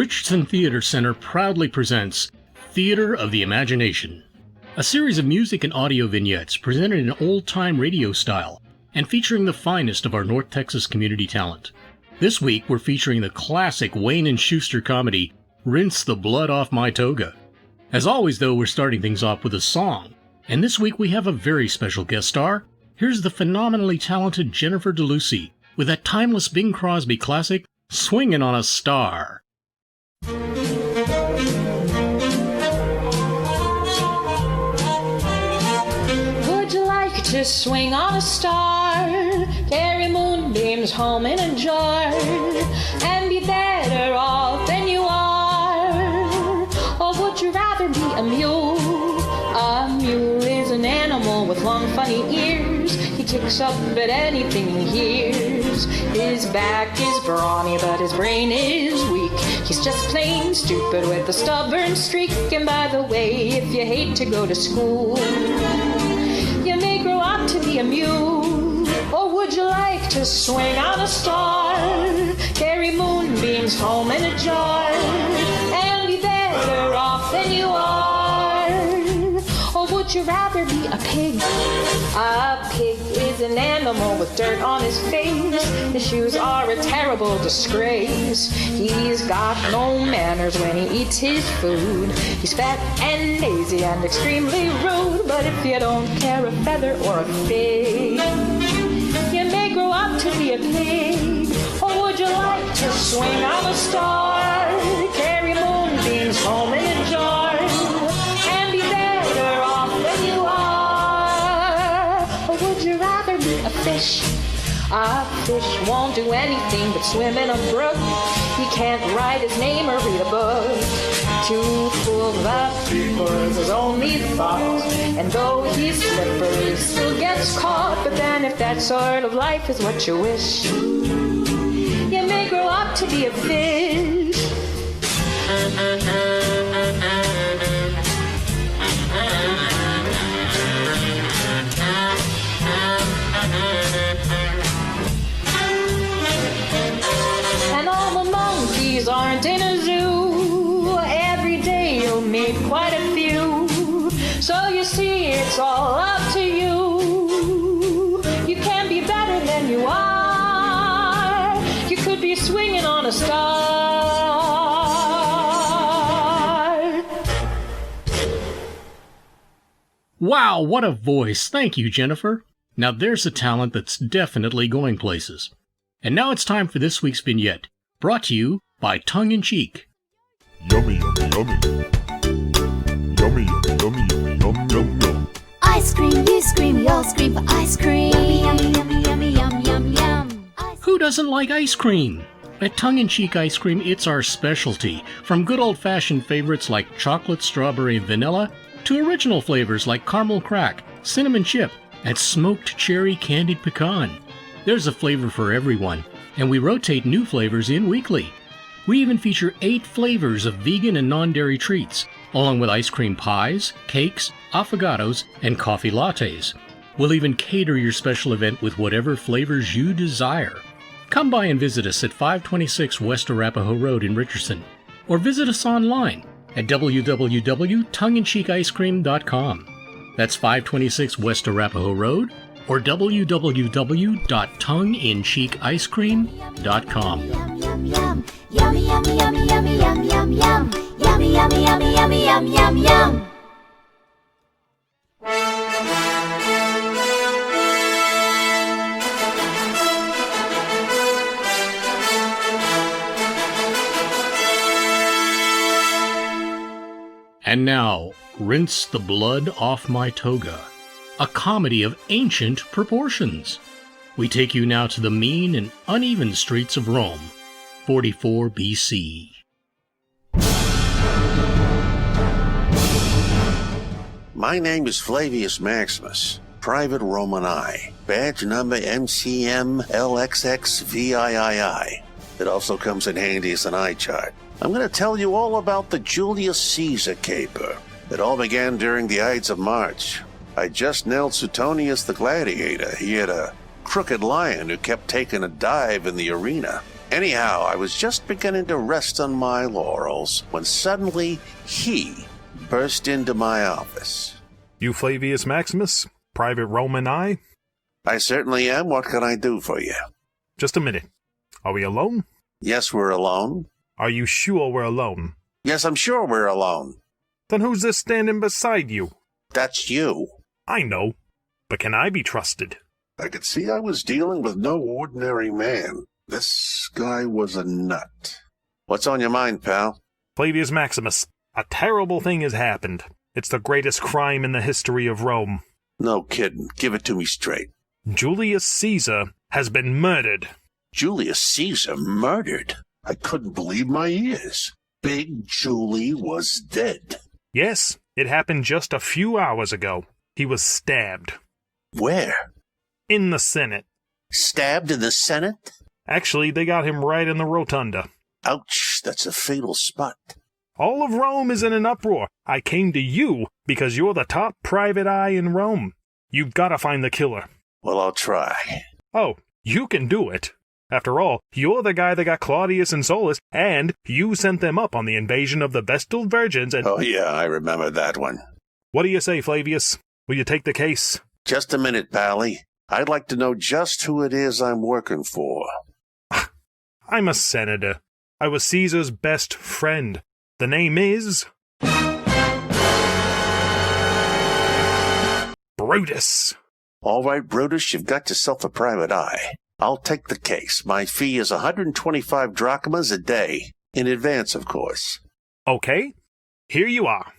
Richardson Theater Center proudly presents Theater of the Imagination, a series of music and audio vignettes presented in old-time radio style and featuring the finest of our North Texas community talent. This week we're featuring the classic Wayne and Schuster comedy, Rinse the Blood Off My Toga. As always, though, we're starting things off with a song, and this week we have a very special guest star. Here's the phenomenally talented Jennifer DeLucy with that timeless Bing Crosby classic, Swingin' on a Star. Would you like to swing on a star, carry moonbeams home in a jar, and be better off than you are? Or would you rather be a mule? A mule is an animal with long funny ears. He kicks up at anything he hears. His back is brawny but his brain is weak. He's just plain stupid with a stubborn streak. And by the way, if you hate to go to school, you may grow up to be a mule. Or would you like to swing on a star, carry moonbeams home in a jar, and be better off than you are? Or would you rather be a pig? A pig is an animal with dirt on his face. His shoes are a terrible disgrace. He's got no manners when he eats his food. He's fat and lazy and extremely rude. But if you don't care a feather or a fig, you may grow up to be a pig. Or would you like to swing on a star, carry moonbeams home in a jar, and be better off than you are? Or would you rather be a fish? A fish won't do anything but swim in a brook. He can't write his name or read a book. To fool the people is his only thought. And though he's slippery, he still gets caught. But then if that sort of life is what you wish, you may grow up to be a fish. And all the monkeys aren't in a zoo. Every day you'll meet quite a few. So you see, it's all up to you. You can be better than you are. You could be swinging on a star. Wow, what a voice! Thank you, Jennifer. Now there's a talent that's definitely going places. And now it's time for this week's vignette, brought to you by Tongue in Cheek. Yummy, yummy, yummy. Yummy, yummy, yummy, yummy, yum, yum, yum. Ice cream, you scream, we all scream for ice cream. Yummy, yummy, yummy, yum, yum, yum. Who doesn't like ice cream? At Tongue in Cheek Ice Cream, it's our specialty. From good old-fashioned favorites like chocolate, strawberry, and vanilla, to original flavors like caramel crack, cinnamon chip, and smoked cherry candied pecan. There's a flavor for everyone, and we rotate new flavors in weekly. We even feature 8 flavors of vegan and non-dairy treats, along with ice cream pies, cakes, affogatos, and coffee lattes. We'll even cater your special event with whatever flavors you desire. Come by and visit us at 526 West Arapahoe Road in Richardson, or visit us online at www.tongueincheekicecream.com. That's 526 West Arapahoe Road, or www.tongueincheekicecream.com. Yum, yum, yum. Yummy, yummy, yummy, yummy, yum, yum, yum. Yummy, yummy, yummy, yummy, yum, yum, yum. And now, Rinse the Blood Off My Toga, a comedy of ancient proportions. We take you now to the mean and uneven streets of Rome, 44 BC. My name is Flavius Maximus, Private Roman I, badge number MCM LXXVIII. It also comes in handy as an eye chart. I'm going to tell you all about the Julius Caesar caper. It all began during the Ides of March. I just nailed Suetonius the gladiator. He had a crooked lion who kept taking a dive in the arena. Anyhow, I was just beginning to rest on my laurels when suddenly he burst into my office. You Flavius Maximus? Private Roman I? I certainly am. What can I do for you? Just a minute. Are we alone? Yes, we're alone. Are you sure we're alone? Yes, I'm sure we're alone. Then who's this standing beside you? That's you. I know. But can I be trusted? I could see I was dealing with no ordinary man. This guy was a nut. What's on your mind, pal? Flavius Maximus, a terrible thing has happened. It's the greatest crime in the history of Rome. No kidding. Give it to me straight. Julius Caesar has been murdered. Julius Caesar murdered? I couldn't believe my ears. Big Julie was dead. Yes, it happened just a few hours ago. He was stabbed. Where? In the Senate. Stabbed in the Senate? Actually, they got him right in the rotunda. Ouch, that's a fatal spot. All of Rome is in an uproar. I came to you because you're the top private eye in Rome. You've got to find the killer. Well, I'll try. Oh, you can do it. After all, you're the guy that got Claudius and Solus, and you sent them up on the invasion of the Vestal Virgins and— Oh, yeah, I remember that one. What do you say, Flavius? Will you take the case? Just a minute, Pally. I'd like to know just who it is I'm working for. I'm a senator. I was Caesar's best friend. The name is— Brutus. All right, Brutus, you've got yourself a private eye. I'll take the case. My fee is 125 drachmas a day. In advance, of course. Okay, here you are.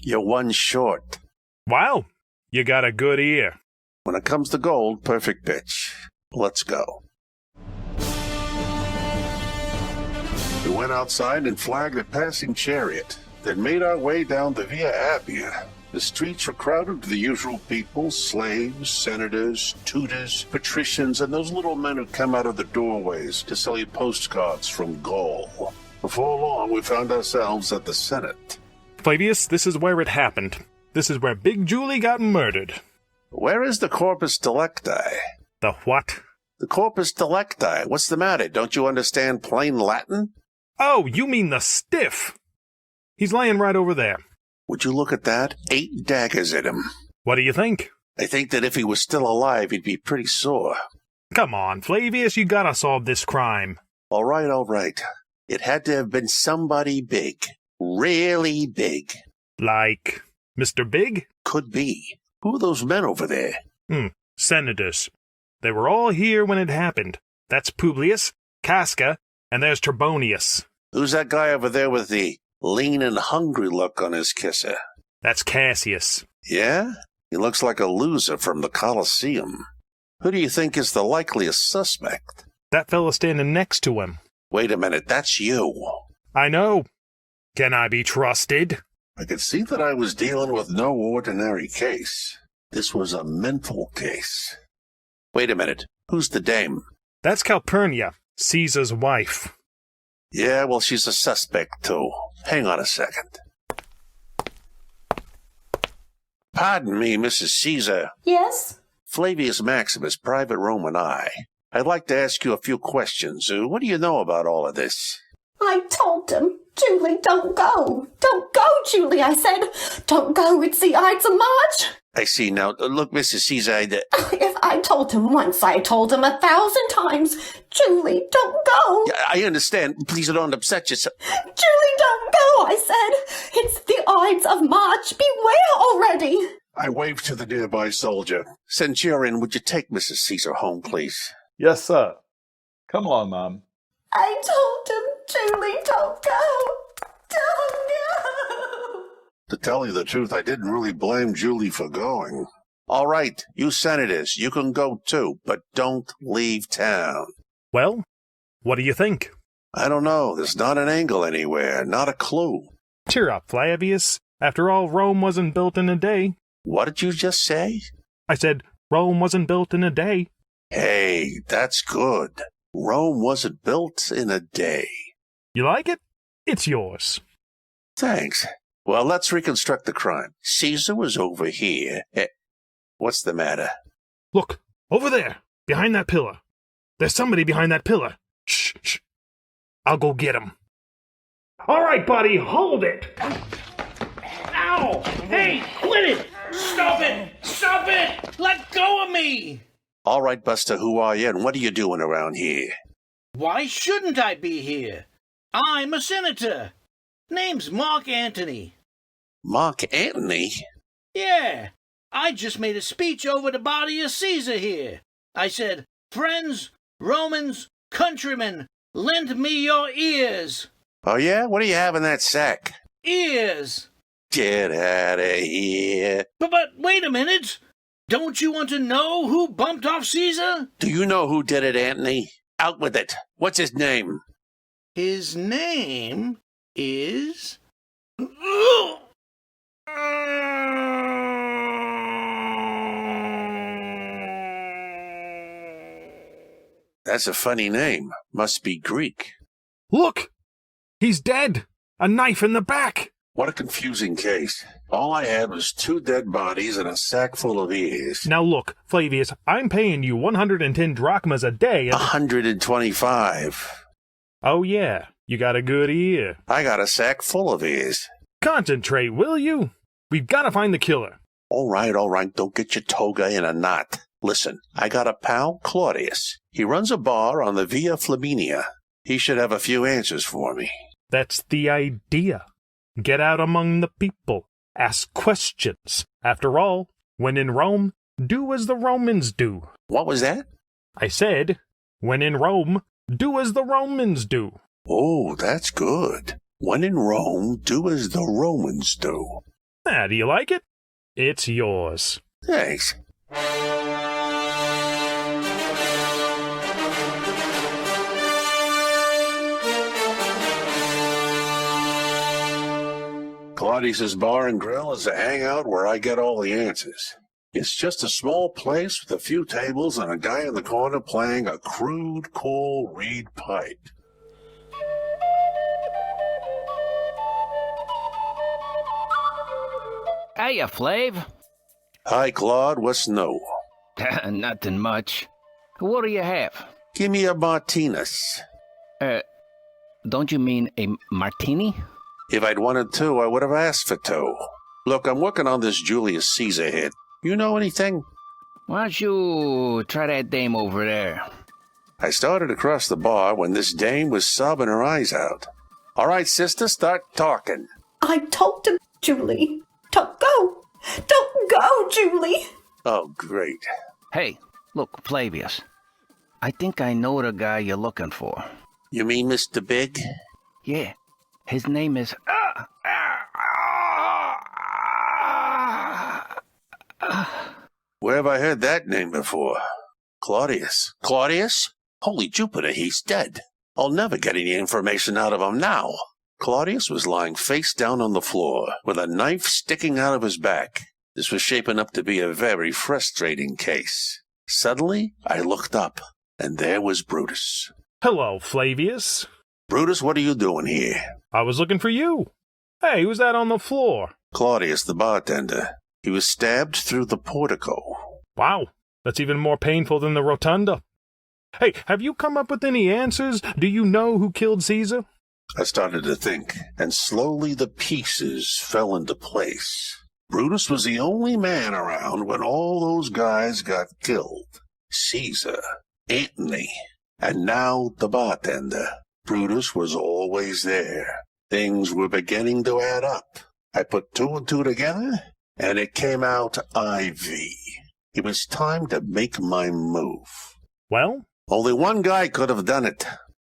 You're one short. Wow, you got a good ear. When it comes to gold, perfect pitch. Let's go. We went outside and flagged a passing chariot, then made our way down the Via Appia. The streets were crowded with the usual people, slaves, senators, tutors, patricians, and those little men who come out of the doorways to sell you postcards from Gaul. Before long, we found ourselves at the Senate. Flavius, this is where it happened. This is where Big Julie got murdered. Where is the Corpus Delicti? The what? The Corpus Delicti. What's the matter? Don't you understand plain Latin? Oh, you mean the stiff. He's laying right over there. Would you look at that? 8 daggers in him. What do you think? I think that if he was still alive, he'd be pretty sore. Come on, Flavius, you gotta solve this crime. All right. It had to have been somebody big. Really big. Like Mr. Big? Could be. Who are those men over there? Senators. They were all here when it happened. That's Publius, Casca, and there's Trebonius. Who's that guy over there with the lean and hungry look on his kisser? That's Cassius. Yeah? He looks like a loser from the Colosseum. Who do you think is the likeliest suspect? That fella standing next to him. Wait a minute, that's you. I know. Can I be trusted? I could see that I was dealing with no ordinary case. This was a mental case. Wait a minute, who's the dame? That's Calpurnia, Caesar's wife. Yeah, well, she's a suspect, too. Hang on a second. Pardon me, Mrs. Caesar. Yes? Flavius Maximus, Private Roman I. I'd like to ask you a few questions. What do you know about all of this? I told him. Julie, don't go. Don't go, Julie, I said. Don't go. It's the Ides of March. I see now. Look, Mrs. Caesar, If I told him once, I told him 1,000 times. Julie, don't go. Yeah, I understand. Please don't upset yourself. Julie, don't go, I said. It's the Ides of March. Beware already. I waved to the nearby soldier. Centurion, would you take Mrs. Caesar home, please? Yes, sir. Come along, Mom. I told him, Julie, don't go. Don't go. To tell you the truth, I didn't really blame Julie for going. All right, you senators, you can go too, but don't leave town. Well, what do you think? I don't know. There's not an angle anywhere, not a clue. Cheer up, Flavius. After all, Rome wasn't built in a day. What did you just say? I said Rome wasn't built in a day. Hey, that's good. Rome wasn't built in a day. You like it? It's yours. Thanks. Well, let's reconstruct the crime. Caesar was over here. What's the matter? Look, over there, behind that pillar. There's somebody behind that pillar. Shh, shh. I'll go get him. All right, buddy, hold it. Ow! Hey, quit it! Stop it! Stop it! Let go of me! All right, Buster, who are you and what are you doing around here? Why shouldn't I be here? I'm a senator. Name's Mark Antony. Mark Antony? Yeah, I just made a speech over the body of Caesar here. I said, friends, Romans, countrymen, lend me your ears. Oh, yeah? What do you have in that sack? Ears. Get out of here. But wait a minute. Don't you want to know who bumped off Caesar? Do you know who did it, Antony? Out with it. What's his name? His name is... That's a funny name. Must be Greek. Look! He's dead! A knife in the back! What a confusing case. All I had was 2 dead bodies and a sack full of ears. Now look, Flavius, I'm paying you 110 drachmas a day. 125. Oh yeah, you got a good ear. I got a sack full of ears. Concentrate, will you? We've got to find the killer. All right, don't get your toga in a knot. Listen, I got a pal, Claudius. He runs a bar on the Via Flaminia. He should have a few answers for me. That's the idea. Get out among the people. Ask questions. After all, when in Rome, do as the Romans do. What was that? I said, when in Rome, do as the Romans do. Oh, that's good. When in Rome, do as the Romans do. Ah, do you like it? It's yours. Thanks. Claudius's Bar and Grill is a hangout where I get all the answers. It's just a small place with a few tables and a guy in the corner playing a crude coal reed pipe. Hiya, Flav. Hi, Claude. What's new? Nothing much. What do you have? Give me a Martinez. Don't you mean a martini? If I'd wanted 2, I would have asked for 2. Look, I'm working on this Julius Caesar hit. You know anything? Why don't you try that dame over there? I started across the bar when this dame was sobbing her eyes out. All right, sister, start talking. I told him, Julie. Don't go. Don't go, Julie. Oh, great. Hey, look, Flavius. I think I know the guy you're looking for. You mean Mr. Big? Yeah. His name is... Where have I heard that name before? Claudius. Claudius? Holy Jupiter, he's dead. I'll never get any information out of him now. Claudius was lying face down on the floor, with a knife sticking out of his back. This was shaping up to be a very frustrating case. Suddenly, I looked up, and there was Brutus. Hello, Flavius. Brutus, what are you doing here? I was looking for you. Hey, who's that on the floor? Claudius, the bartender. He was stabbed through the portico. Wow, that's even more painful than the rotunda. Hey, have you come up with any answers? Do you know who killed Caesar? I started to think, and slowly the pieces fell into place. Brutus was the only man around when all those guys got killed. Caesar, Antony, and now the bartender. Brutus was always there. Things were beginning to add up. I put 2 and 2 together, and it came out IV. It was time to make my move. Well? Only one guy could have done it.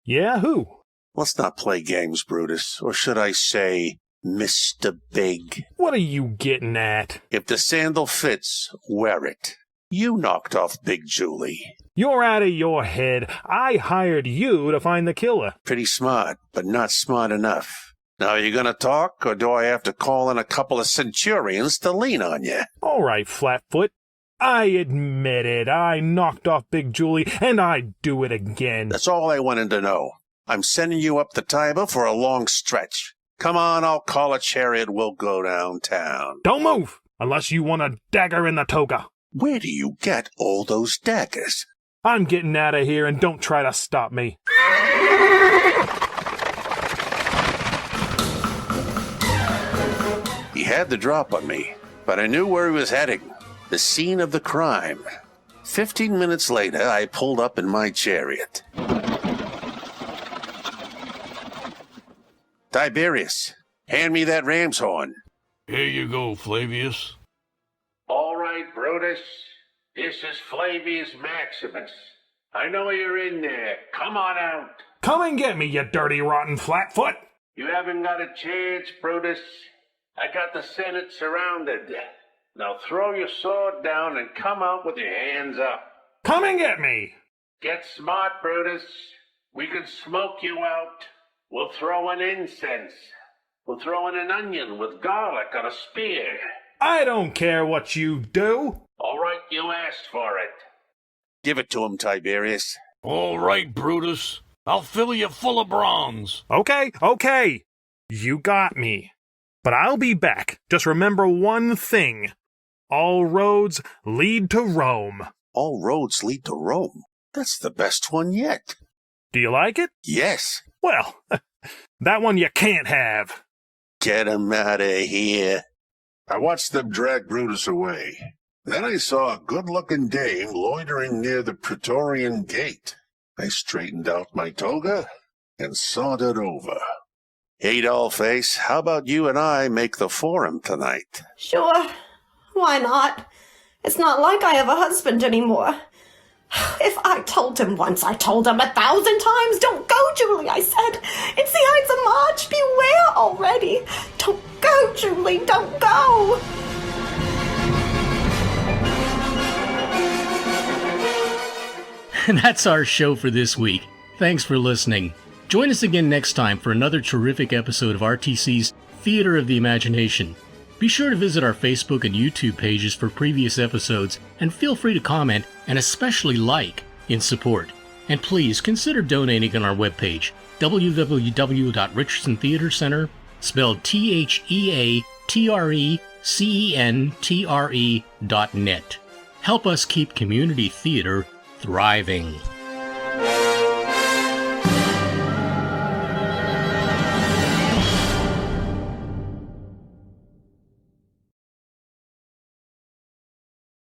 Yeah, who? Let's not play games, Brutus. Or should I say, Mr. Big? What are you getting at? If the sandal fits, wear it. You knocked off Big Julie. You're out of your head. I hired you to find the killer. Pretty smart, but not smart enough. Now, are you going to talk, or do I have to call in a couple of centurions to lean on you? All right, Flatfoot. I admit it. I knocked off Big Julie, and I'd do it again. That's all I wanted to know. I'm sending you up the Tiber for a long stretch. Come on, I'll call a chariot. We'll go downtown. Don't move, unless you want a dagger in the toga. Where do you get all those daggers? I'm getting out of here and don't try to stop me. He had the drop on me, but I knew where he was heading. The scene of the crime. 15 minutes later, I pulled up in my chariot. Tiberius, hand me that ram's horn. Here you go, Flavius. All right, Brutus. This is Flavius Maximus. I know you're in there. Come on out. Come and get me, you dirty, rotten flatfoot. You haven't got a chance, Brutus. I got the Senate surrounded. Now throw your sword down and come out with your hands up. Come and get me. Get smart, Brutus. We can smoke you out. We'll throw in incense. We'll throw in an onion with garlic on a spear. I don't care what you do. All right, you asked for it. Give it to him, Tiberius. All right, Brutus. I'll fill you full of bronze. Okay. You got me. But I'll be back. Just remember one thing. All roads lead to Rome. All roads lead to Rome. That's the best one yet. Do you like it? Yes. Well, that one you can't have. Get him out of here. I watched them drag Brutus away. Then I saw a good-looking dame loitering near the Praetorian gate. I straightened out my toga and sauntered over. Hey, Dollface, how about you and I make the forum tonight? Sure. Why not? It's not like I have a husband anymore. If I told him once, I told him 1,000 times. Don't go, Julie, I said. It's the Ides of March. Beware already. Don't go, Julie, don't go. And that's our show for this week. Thanks for listening. Join us again next time for another terrific episode of RTC's Theater of the Imagination. Be sure to visit our Facebook and YouTube pages for previous episodes, and feel free to comment and especially like in support. And please consider donating on our webpage, www.richardsontheatercenter, spelled TheatreCentre.net. Help us keep community theater thriving.